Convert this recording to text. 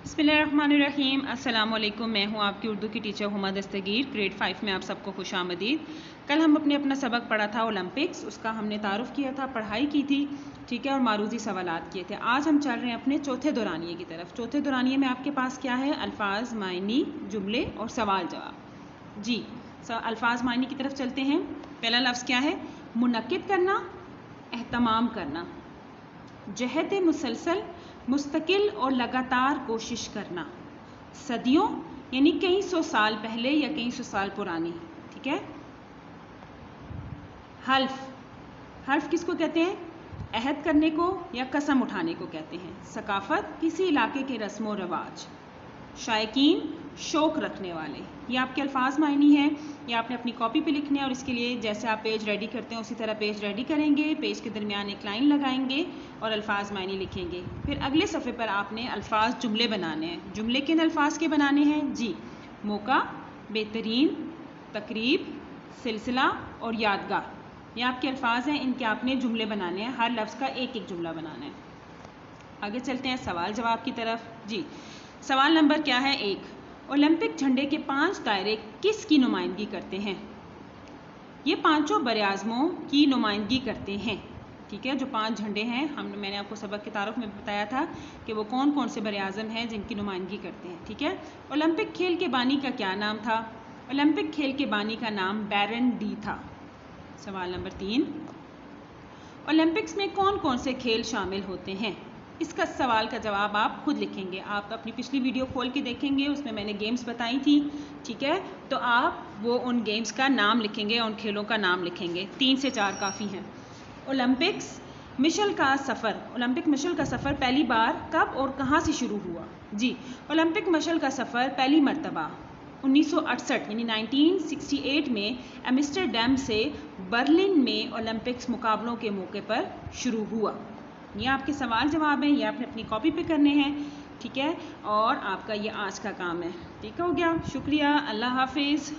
बिस्मिल्लाहिर्रहमानिर्रहीम। अस्सलाम वालेकुम। मैं हूँ आपकी उर्दू की टीचर हुमा दस्तगीर। ग्रेड 5 में आप सबको खुशामदीद। कल हम अपना सबक पढ़ा था ओलंपिक्स, उसका हमने तारुफ़ किया था, पढ़ाई की थी, ठीक है, और मारूजी सवालात किए थे। आज हम चल रहे हैं अपने चौथे दौरानिए की तरफ। चौथे दौरानिए में आपके पास क्या है? अल्फाज, मायनी, जुमले और सवाल जवाब। जी, अल्फाज मायनी की तरफ चलते हैं। पहला लफ्ज़ क्या है? मुनक्किद करना, एहतमाम करना, जहत मुसलसल, मुस्तकिल और लगातार कोशिश करना, सदियों यानी कई सौ साल पहले या कई सौ साल पुरानी, ठीक है। हल्फ, हल्फ किसको कहते हैं? अहद करने को या कसम उठाने को कहते हैं। सकाफत, किसी इलाके के रस्म व रवाज। शायकीन, शौक रखने वाले। ये आपके अल्फाज मायनी है। ये आपने अपनी कॉपी पे लिखने हैं और इसके लिए जैसे आप पेज रेडी करते हैं उसी तरह पेज रेडी करेंगे। पेज के दरमियान एक लाइन लगाएंगे और अल्फाज मायनी लिखेंगे। फिर अगले सफ़े पर आपने अल्फाज जुमले बनाने हैं। जुमले किन अल्फाज के बनाने हैं? जी, मौका, बेहतरीन, तकरीब, सिलसिला और यादगार। ये आपके अल्फाज हैं, इनके आपने जुमले बनाने हैं। हर लफ्ज़ का एक एक जुमला बनाना है। आगे चलते हैं सवाल जवाब की तरफ। जी, सवाल नंबर क्या है? 1, ओलंपिक झंडे के 5 दायरे किसकी नुमाइंदगी करते हैं? ये पांचों बरआज़मों की नुमाइंदगी करते हैं, ठीक है। जो 5 झंडे हैं, मैंने आपको सबक की तारुफ में बताया था कि वो कौन कौन से बरआज़म हैं जिनकी नुमाइंदगी करते हैं, ठीक है। ओलंपिक खेल के बानी का क्या नाम था? ओलंपिक खेल के बानी का नाम बैरन डी था। सवाल नंबर 3, ओलंपिक्स में कौन कौन से खेल शामिल होते हैं? इसका सवाल का जवाब आप खुद लिखेंगे। आप अपनी पिछली वीडियो खोल के देखेंगे, उसमें मैंने गेम्स बताई थी, ठीक है। तो आप वो उन गेम्स का नाम लिखेंगे, उन खेलों का नाम लिखेंगे। 3 से 4 काफ़ी हैं। ओलंपिक्स मिशल का सफ़र, ओलंपिक मिशल का सफ़र पहली बार कब और कहाँ से शुरू हुआ? जी, ओलंपिक मिशल का सफ़र पहली मरतबा 1968 यानी 1968 में एम्स्टर्डम से बर्लिन में ओलंपिक्स मुकाबलों के मौके पर शुरू हुआ। ये आपके सवाल जवाब हैं, ये आपने अपनी कॉपी पे करने हैं, ठीक है। और आपका ये आज का काम है, ठीक हो गया। शुक्रिया, अल्लाह हाफिज़।